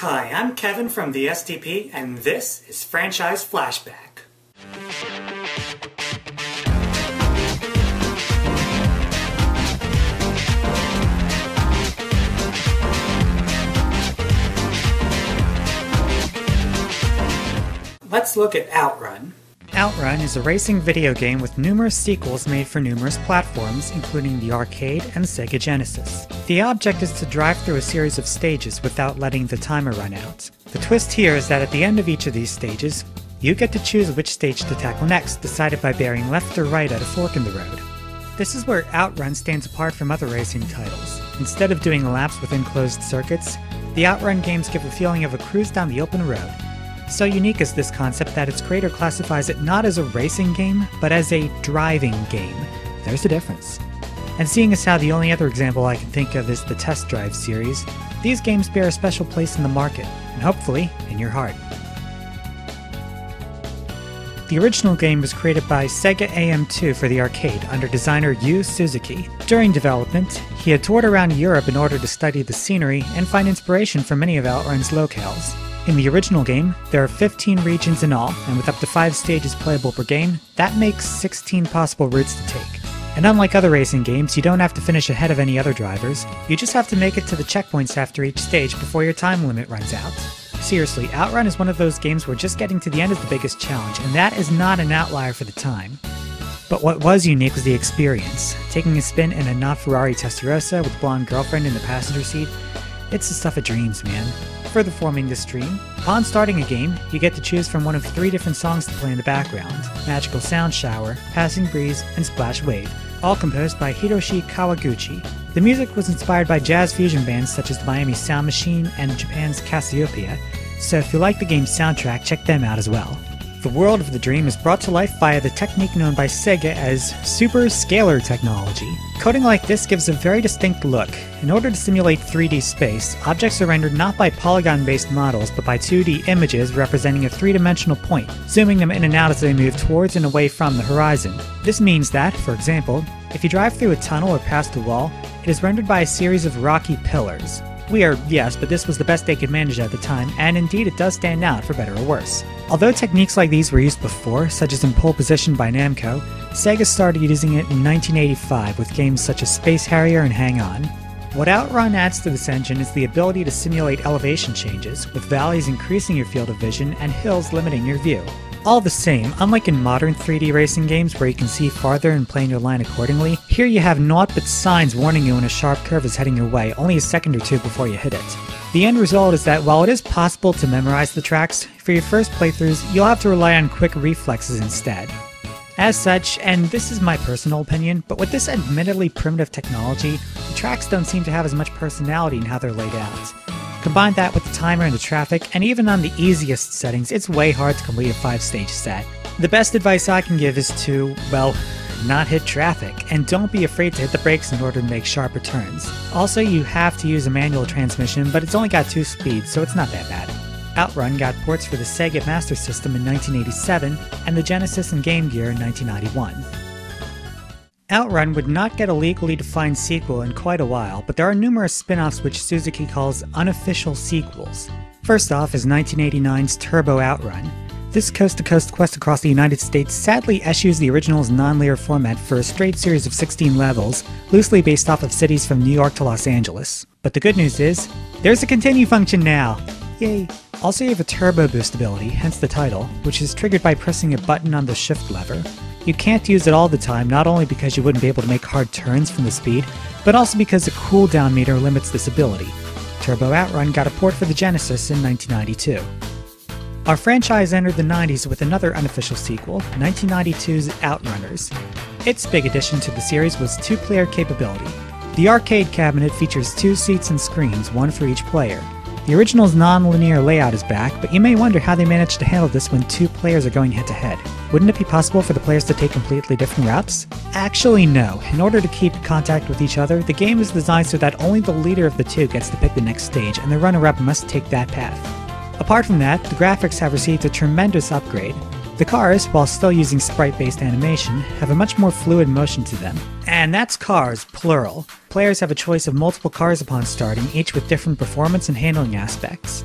Hi, I'm Kevin from the STP, and this is Franchise Flashback. Let's look at OutRun. OutRun is a racing video game with numerous sequels made for numerous platforms, including the arcade and Sega Genesis. The object is to drive through a series of stages without letting the timer run out. The twist here is that at the end of each of these stages, you get to choose which stage to tackle next, decided by bearing left or right at a fork in the road. This is where OutRun stands apart from other racing titles. Instead of doing laps within closed circuits, the OutRun games give a feeling of a cruise down the open road. So unique is this concept that its creator classifies it not as a racing game, but as a driving game. There's a difference. And seeing as how the only other example I can think of is the Test Drive series, these games bear a special place in the market, and hopefully, in your heart. The original game was created by Sega AM2 for the arcade under designer Yu Suzuki. During development, he had toured around Europe in order to study the scenery and find inspiration for many of OutRun's locales. In the original game, there are 15 regions in all, and with up to 5 stages playable per game, that makes 16 possible routes to take. And unlike other racing games, you don't have to finish ahead of any other drivers, you just have to make it to the checkpoints after each stage before your time limit runs out. Seriously, OutRun is one of those games where just getting to the end is the biggest challenge, and that is not an outlier for the time. But what was unique was the experience. Taking a spin in a not-Ferrari Testarossa with blonde girlfriend in the passenger seat, it's the stuff of dreams, man. Further forming this dream, upon starting a game, you get to choose from one of 3 different songs to play in the background: Magical Sound Shower, Passing Breeze, and Splash Wave, all composed by Hiroshi Kawaguchi. The music was inspired by jazz fusion bands such as the Miami Sound Machine and Japan's Cassiopeia, so if you like the game's soundtrack, check them out as well. The world of the dream is brought to life via the technique known by Sega as Super Scalar Technology. Coding like this gives a very distinct look. In order to simulate 3D space, objects are rendered not by polygon-based models, but by 2D images representing a 3-dimensional point, zooming them in and out as they move towards and away from the horizon. This means that, for example, if you drive through a tunnel or past a wall, it is rendered by a series of rocky pillars. Weird, yes, but this was the best they could manage at the time, and indeed it does stand out for better or worse. Although techniques like these were used before, such as in Pole Position by Namco, Sega started using it in 1985 with games such as Space Harrier and Hang On. What OutRun adds to this engine is the ability to simulate elevation changes, with valleys increasing your field of vision and hills limiting your view. All the same, unlike in modern 3D racing games where you can see farther and plan your line accordingly, here you have naught but signs warning you when a sharp curve is heading your way only a second or two before you hit it. The end result is that while it is possible to memorize the tracks, for your first playthroughs you'll have to rely on quick reflexes instead. As such, and this is my personal opinion, but with this admittedly primitive technology, the tracks don't seem to have as much personality in how they're laid out. Combine that with the timer and the traffic, and even on the easiest settings, it's way hard to complete a 5-stage set. The best advice I can give is to, well, not hit traffic, and don't be afraid to hit the brakes in order to make sharper turns. Also, you have to use a manual transmission, but it's only got 2 speeds, so it's not that bad. OutRun got ports for the Sega Master System in 1987, and the Genesis and Game Gear in 1991. OutRun would not get a legally defined sequel in quite a while, but there are numerous spin-offs which Suzuki calls unofficial sequels. First off is 1989's Turbo OutRun. This coast-to-coast quest across the United States sadly eschews the original's non-linear format for a straight series of 16 levels, loosely based off of cities from New York to Los Angeles. But the good news is, there's a continue function now! Yay! Also you have a turbo boost ability, hence the title, which is triggered by pressing a button on the shift lever. You can't use it all the time, not only because you wouldn't be able to make hard turns from the speed, but also because the cooldown meter limits this ability. Turbo OutRun got a port for the Genesis in 1992. Our franchise entered the 90s with another unofficial sequel, 1992's OutRunners. Its big addition to the series was 2-player capability. The arcade cabinet features 2 seats and screens, one for each player. The original's non-linear layout is back, but you may wonder how they managed to handle this when 2 players are going head-to-head. Wouldn't it be possible for the players to take completely different routes? Actually no. In order to keep contact with each other, the game is designed so that only the leader of the 2 gets to pick the next stage, and the runner-up must take that path. Apart from that, the graphics have received a tremendous upgrade. The cars, while still using sprite-based animation, have a much more fluid motion to them. And that's cars, plural. Players have a choice of multiple cars upon starting, each with different performance and handling aspects.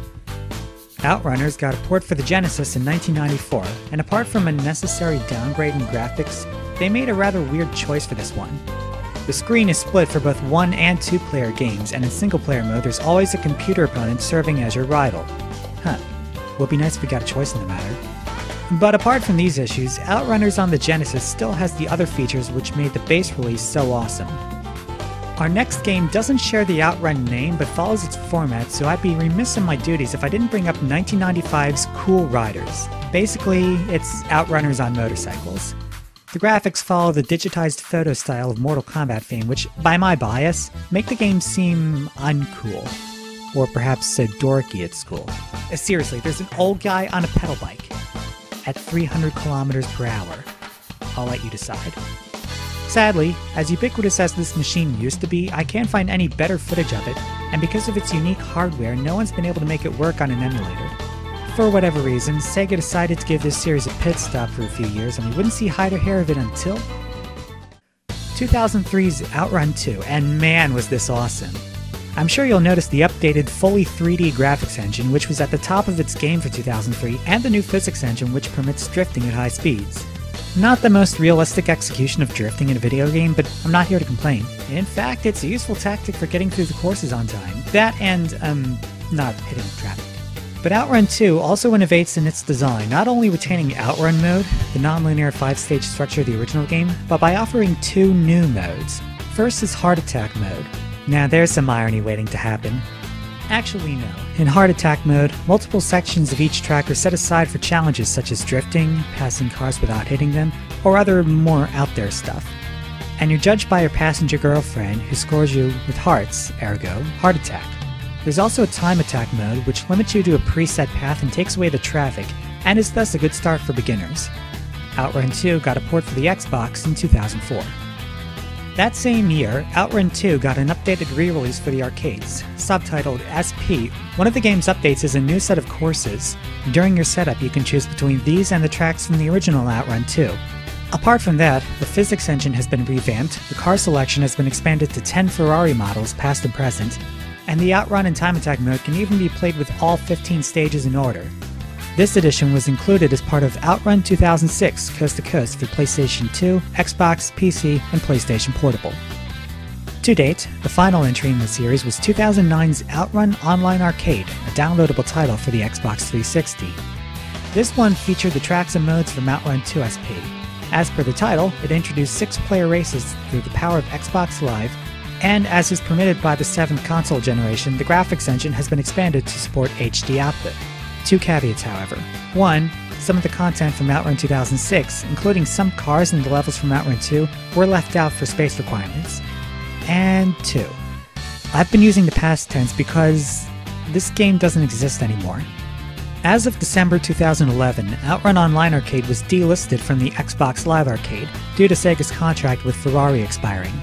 OutRunners got a port for the Genesis in 1994, and apart from a necessary downgrade in graphics, they made a rather weird choice for this one. The screen is split for both 1 and 2 player games, and in single player mode there's always a computer opponent serving as your rival. Huh, would be nice if we got a choice in the matter. But apart from these issues, OutRunners on the Genesis still has the other features which made the base release so awesome. Our next game doesn't share the OutRun name, but follows its format, so I'd be remiss in my duties if I didn't bring up 1995's Cool Riders. Basically, it's OutRunners on motorcycles. The graphics follow the digitized photo style of Mortal Kombat fame, which, by my bias, make the game seem uncool. Or perhaps dorky at school. Seriously, there's an old guy on a pedal bike at 300 kilometers per hour. I'll let you decide. Sadly, as ubiquitous as this machine used to be, I can't find any better footage of it, and because of its unique hardware, no one's been able to make it work on an emulator. For whatever reason, Sega decided to give this series a pit stop for a few years, and we wouldn't see hide or hair of it until 2003's OutRun II, and man was this awesome. I'm sure you'll notice the updated, fully 3D graphics engine, which was at the top of its game for 2003, and the new physics engine, which permits drifting at high speeds. Not the most realistic execution of drifting in a video game, but I'm not here to complain. In fact, it's a useful tactic for getting through the courses on time. That and, not hitting traffic. But OutRun 2 also innovates in its design, not only retaining Outrun mode, the non-linear 5-stage structure of the original game, but by offering 2 new modes. First is Heart Attack mode. Now there's some irony waiting to happen. Actually no. In Heart Attack mode, multiple sections of each track are set aside for challenges such as drifting, passing cars without hitting them, or other more out there stuff. And you're judged by your passenger girlfriend, who scores you with hearts, ergo, Heart Attack. There's also a Time Attack mode, which limits you to a preset path and takes away the traffic, and is thus a good start for beginners. OutRun 2 got a port for the Xbox in 2004. That same year, OutRun 2 got an updated re-release for the arcades. Subtitled SP, one of the game's updates is a new set of courses. During your setup, you can choose between these and the tracks from the original OutRun 2. Apart from that, the physics engine has been revamped, the car selection has been expanded to 10 Ferrari models, past and present, and the Outrun and Time Attack mode can even be played with all 15 stages in order. This edition was included as part of OutRun 2006 Coast to Coast for PlayStation 2, Xbox, PC, and PlayStation Portable. To date, the final entry in the series was 2009's OutRun Online Arcade, a downloadable title for the Xbox 360. This one featured the tracks and modes from OutRun 2 SP. As per the title, it introduced 6-player races through the power of Xbox Live, and as is permitted by the 7th console generation, the graphics engine has been expanded to support HD output. 2 caveats, however. 1. Some of the content from OutRun 2006, including some cars and the levels from OutRun 2, were left out for space requirements. And 2. I've been using the past tense because this game doesn't exist anymore. As of December 2011, OutRun Online Arcade was delisted from the Xbox Live Arcade due to Sega's contract with Ferrari expiring.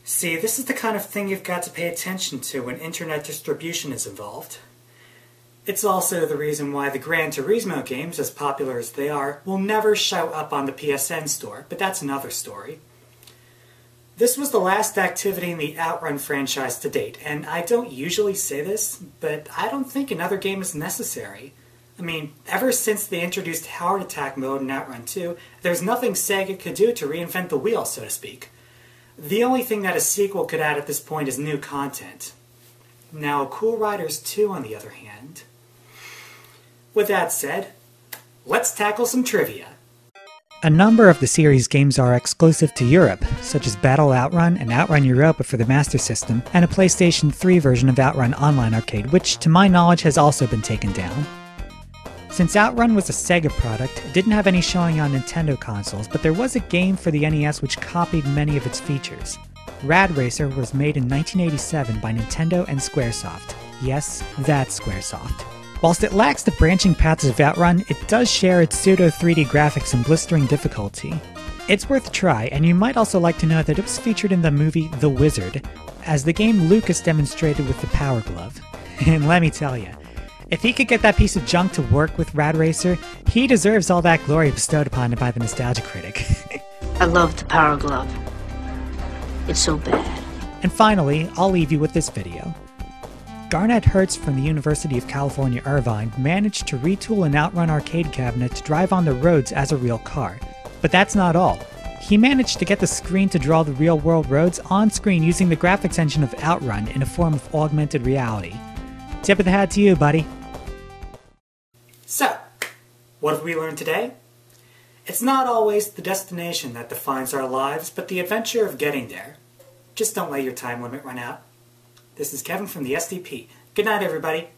See, this is the kind of thing you've got to pay attention to when internet distribution is involved. It's also the reason why the Gran Turismo games, as popular as they are, will never show up on the PSN store, but that's another story. This was the last activity in the OutRun franchise to date, and I don't usually say this, but I don't think another game is necessary. I mean, ever since they introduced Heart Attack mode in OutRun 2, there's nothing Sega could do to reinvent the wheel, so to speak. The only thing that a sequel could add at this point is new content. Now, Cool Riders 2, on the other hand... With that said, let's tackle some trivia. A number of the series' games are exclusive to Europe, such as Battle Outrun and Outrun Europa for the Master System, and a PlayStation 3 version of OutRun Online Arcade, which, to my knowledge, has also been taken down. Since OutRun was a Sega product, it didn't have any showing on Nintendo consoles, but there was a game for the NES which copied many of its features. Rad Racer was made in 1987 by Nintendo and Squaresoft. Yes, that's Squaresoft. Whilst it lacks the branching paths of OutRun, it does share its pseudo-3D graphics and blistering difficulty. It's worth a try, and you might also like to know that it was featured in the movie The Wizard, as the game Lucas demonstrated with the Power Glove. And let me tell you, if he could get that piece of junk to work with Rad Racer, he deserves all that glory bestowed upon him by the Nostalgia Critic. I love the Power Glove. It's so bad. And finally, I'll leave you with this video. Garnet Hertz from the University of California, Irvine managed to retool an OutRun arcade cabinet to drive on the roads as a real car. But that's not all. He managed to get the screen to draw the real-world roads on screen using the graphics engine of OutRun in a form of augmented reality. Tip of the hat to you, buddy. So, what have we learned today? It's not always the destination that defines our lives, but the adventure of getting there. Just don't let your time limit run out. This is Kevin from the SDP. Good night, everybody.